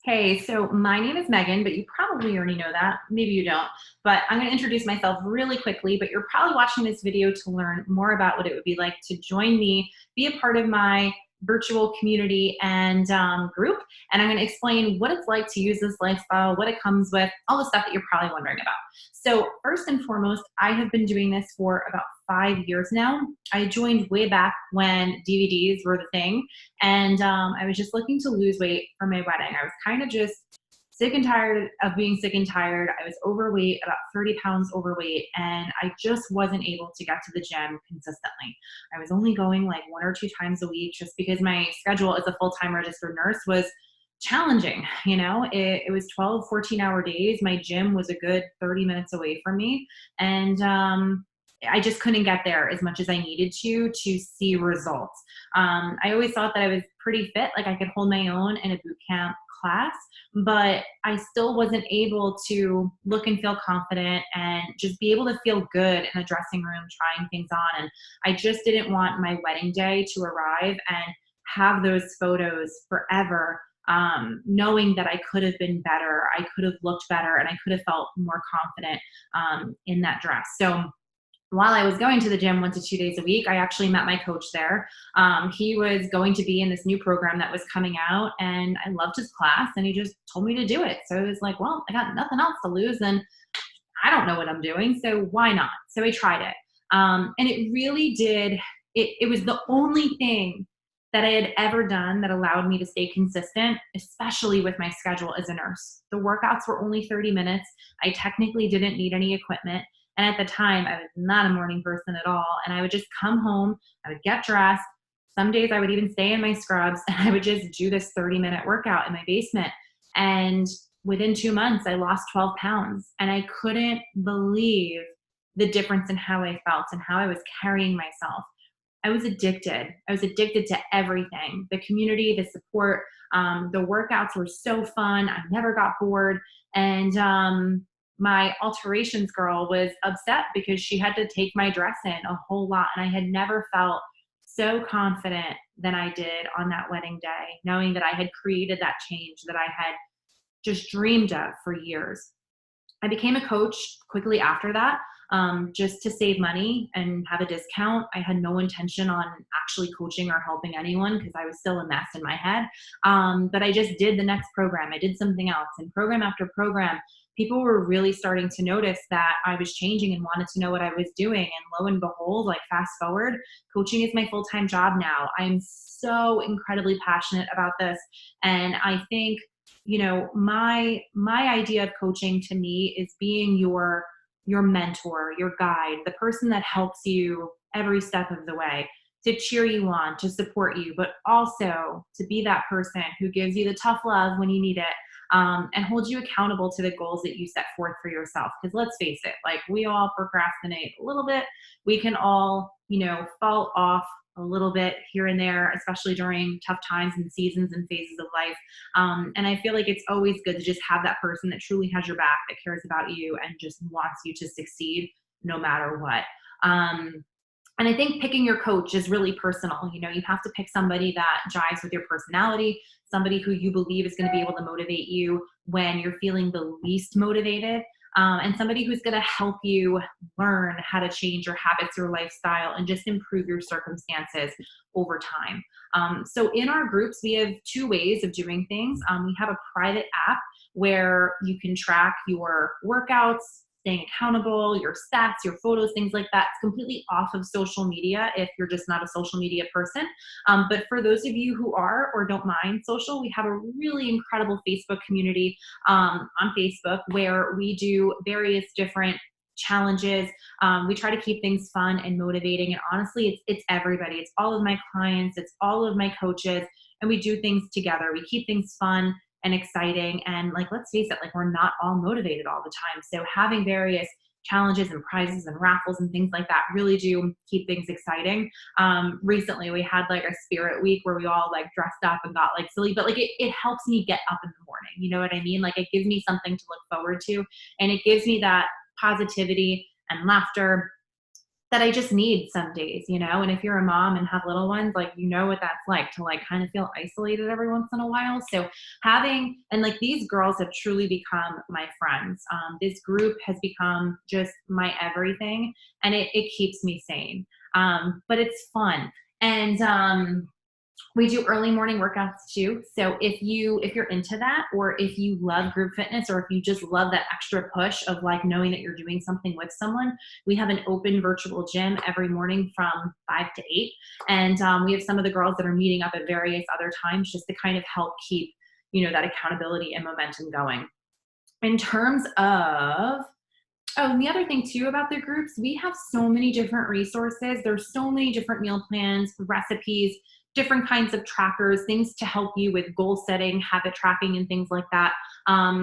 Hey, so my name is Megan, but you probably already know that. Maybe you don't. But I'm going to introduce myself really quickly. But you're probably watching this video to learn more about what it would be like to join me, be a part of my virtual community and group. And I'm going to explain what it's like to use this lifestyle, what it comes with, all the stuff that you're probably wondering about. So, first and foremost, I have been doing this for about 5 years now. I joined way back when DVDs were the thing. And I was just looking to lose weight for my wedding. I was kind of just sick and tired of being sick and tired. I was overweight, about 30 pounds overweight, and I just wasn't able to get to the gym consistently. I was only going like 1 or 2 times a week just because my schedule as a full-time registered nurse was challenging. It was 12, 14-hour days. My gym was a good 30 minutes away from me. And I just couldn't get there as much as I needed to see results. I always thought that I was pretty fit, like I could hold my own in a boot camp class, but I still wasn't able to look and feel confident and just be able to feel good in a dressing room trying things on. And I just didn't want my wedding day to arrive and have those photos forever, knowing that I could have been better, I could have looked better, and I could have felt more confident in that dress. So while I was going to the gym 1 to 2 days a week, I actually met my coach there. He was going to be in this new program that was coming out, and I loved his class, and he just told me to do it. So I was like, well, I got nothing else to lose, and I don't know what I'm doing, so why not? So I tried it. And it really did, it was the only thing that I had ever done that allowed me to stay consistent, especially with my schedule as a nurse. The workouts were only 30 minutes. I technically didn't need any equipment. And at the time, I was not a morning person at all. And I would just come home, I would get dressed. Some days I would even stay in my scrubs and I would just do this 30-minute workout in my basement. And within 2 months, I lost 12 pounds. And I couldn't believe the difference in how I felt and how I was carrying myself. I was addicted. I was addicted to everything. The community, the support, the workouts were so fun. I never got bored. And my alterations girl was upset because she had to take my dress in a whole lot. And I had never felt so confident than I did on that wedding day, knowing that I had created that change that I had just dreamed of for years. I became a coach quickly after that, just to save money and have a discount. I had no intention on actually coaching or helping anyone because I was still a mess in my head. But I just did the next program. I did something else, and program after program, people were really starting to notice that I was changing and wanted to know what I was doing. And lo and behold, like fast forward, coaching is my full-time job now. I'm so incredibly passionate about this. And I think, my idea of coaching to me is being your mentor, your guide, the person that helps you every step of the way, to cheer you on, to support you, but also to be that person who gives you the tough love when you need it, and holds you accountable to the goals that you set forth for yourself. Because let's face it, like we all procrastinate a little bit. We can all, fall off a little bit here and there, especially during tough times and seasons and phases of life. And I feel like it's always good to just have that person that truly has your back, that cares about you and just wants you to succeed no matter what. And I think picking your coach is really personal. You have to pick somebody that jives with your personality, somebody who you believe is going to be able to motivate you when you're feeling the least motivated, and somebody who's going to help you learn how to change your habits, your lifestyle, and just improve your circumstances over time. So in our groups, we have two ways of doing things. We have a private app where you can track your workouts, staying accountable, your stats, your photos, things like that. It's completely off of social media if you're just not a social media person. But for those of you who are or don't mind social, we have a really incredible Facebook community on Facebook where we do various different challenges. We try to keep things fun and motivating. And honestly, it's everybody. It's all of my clients. It's all of my coaches. And we do things together. We keep things fun and exciting. And let's face it, we're not all motivated all the time. So having various challenges and prizes and raffles and things like that really do keep things exciting. Recently we had a spirit week where we all dressed up and got silly, but it helps me get up in the morning. You know what I mean? It gives me something to look forward to, and it gives me that positivity and laughter that I just need some days, you know? And if you're a mom and have little ones, like, you know what that's like to like kind of feel isolated every once in a while. So having, and like these girls have truly become my friends. This group has become just my everything, and it keeps me sane. But it's fun. And we do early morning workouts too. So if you're into that, or if you love group fitness, or if you just love that extra push of like knowing that you're doing something with someone, we have an open virtual gym every morning from 5 to 8, and we have some of the girls that are meeting up at various other times just to kind of help keep that accountability and momentum going. In terms of Oh, and the other thing too about the groups, we have so many different resources. There's so many different meal plans, recipes, different kinds of trackers, things to help you with goal setting, habit tracking, and things like that.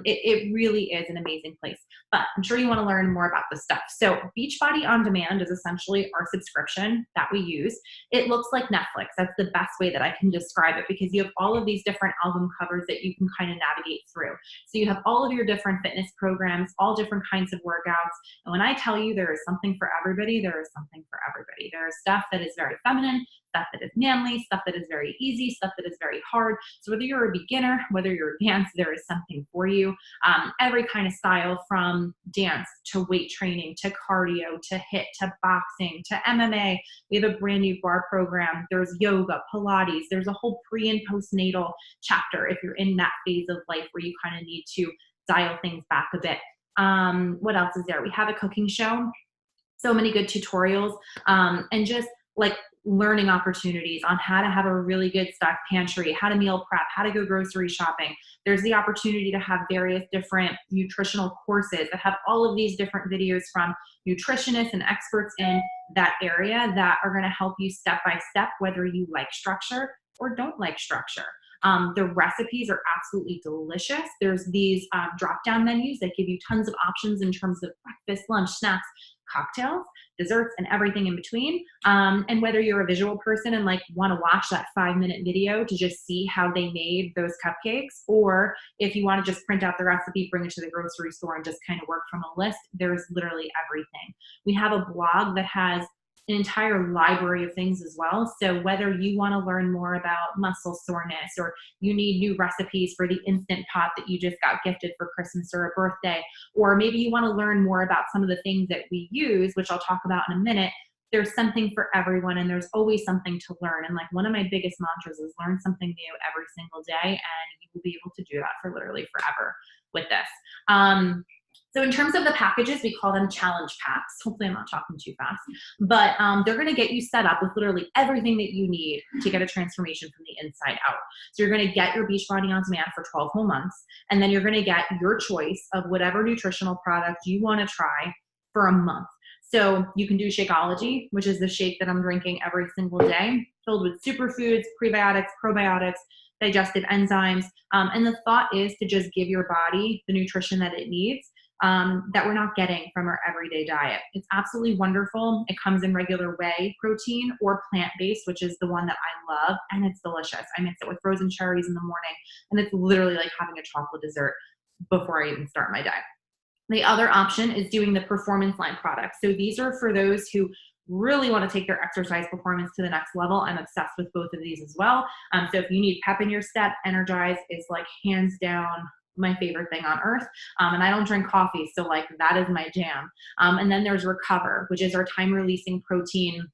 It really is an amazing place. But I'm sure you want to learn more about this stuff. So Beachbody On Demand is essentially our subscription that we use. It looks like Netflix. That's the best way that I can describe it, because you have all of these different album covers that you can kind of navigate through. So you have all of your different fitness programs, all different kinds of workouts. And when I tell you there is something for everybody, there is something for everybody. There is stuff that is very feminine, stuff that is manly, stuff that is very easy, stuff that is very hard. So whether you're a beginner, whether you're advanced, there is something for you. Every kind of style, from dance to weight training to cardio to HIIT to boxing to MMA. We have a brand new bar program. There's yoga, Pilates. There's a whole pre and postnatal chapter if you're in that phase of life where you kind of need to dial things back a bit. What else is there? We have a cooking show, so many good tutorials, and just like learning opportunities on how to have a really good stock pantry, how to meal prep, how to go grocery shopping. There's the opportunity to have various different nutritional courses that have all of these different videos from nutritionists and experts in that area that are going to help you step by step, whether you like structure or don't like structure. The recipes are absolutely delicious. There's these drop-down menus that give you tons of options in terms of breakfast, lunch, snacks, cocktails, desserts, and everything in between. And whether you're a visual person and like want to watch that 5-minute video to just see how they made those cupcakes, or if you want to just print out the recipe, bring it to the grocery store and just kind of work from a list, there's literally everything. We have a blog that has an entire library of things as well. So whether you want to learn more about muscle soreness, or you need new recipes for the Instant Pot that you just got gifted for Christmas or a birthday, or maybe you want to learn more about some of the things that we use, which I'll talk about in a minute, there's something for everyone, and there's always something to learn. And like one of my biggest mantras is learn something new every single day, and you will be able to do that for literally forever with this. So in terms of the packages, we call them challenge packs. Hopefully I'm not talking too fast, but they're gonna get you set up with literally everything that you need to get a transformation from the inside out. So you're gonna get your Beachbody On Demand for 12 whole months, and then you're gonna get your choice of whatever nutritional product you wanna try for a month. So you can do Shakeology, which is the shake that I'm drinking every single day, filled with superfoods, prebiotics, probiotics, digestive enzymes. And the thought is to just give your body the nutrition that it needs, that we're not getting from our everyday diet. It's absolutely wonderful. It comes in regular whey protein or plant-based, which is the one that I love, and it's delicious. I mix it with frozen cherries in the morning, and it's literally like having a chocolate dessert before I even start my day. The other option is doing the performance line products. So these are for those who really want to take their exercise performance to the next level. I'm obsessed with both of these as well. So if you need pep in your step, Energize is like hands down my favorite thing on earth. And I don't drink coffee, so like that is my jam. And then there's Recover, which is our time releasing protein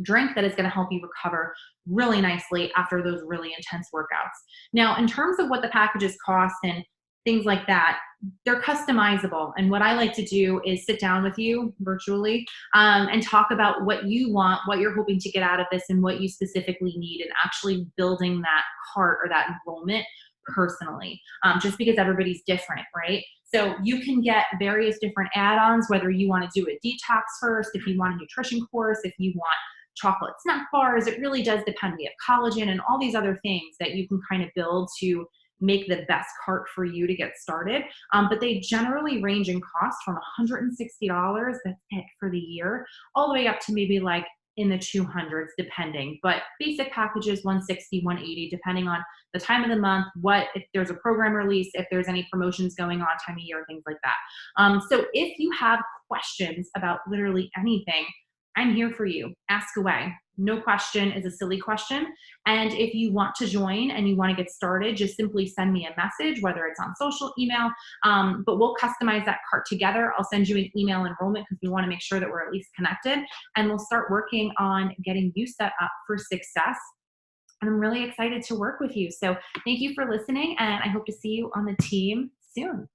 drink that is going to help you recover really nicely after those really intense workouts. Now, in terms of what the packages cost and things like that, they're customizable. And what I like to do is sit down with you virtually and talk about what you want, what you're hoping to get out of this, and what you specifically need, and actually building that cart or that enrollment personally, just because everybody's different, right? So you can get various different add-ons, whether you want to do a detox first, if you want a nutrition course, if you want chocolate snack bars, it really does depend. We have collagen and all these other things that you can kind of build to make the best cart for you to get started. But they generally range in cost from $160, that's it for the year, all the way up to maybe like in the 200s depending. But basic packages, 160, 180, depending on the time of the month, if there's a program release, if there's any promotions going on, time of year, things like that. So if you have questions about literally anything, I'm here for you. Ask away. No question is a silly question. And if you want to join and you want to get started, just simply send me a message, whether it's on social, email, but we'll customize that cart together. I'll send you an email enrollment because we want to make sure that we're at least connected. And we'll start working on getting you set up for success. And I'm really excited to work with you. So thank you for listening, and I hope to see you on the team soon.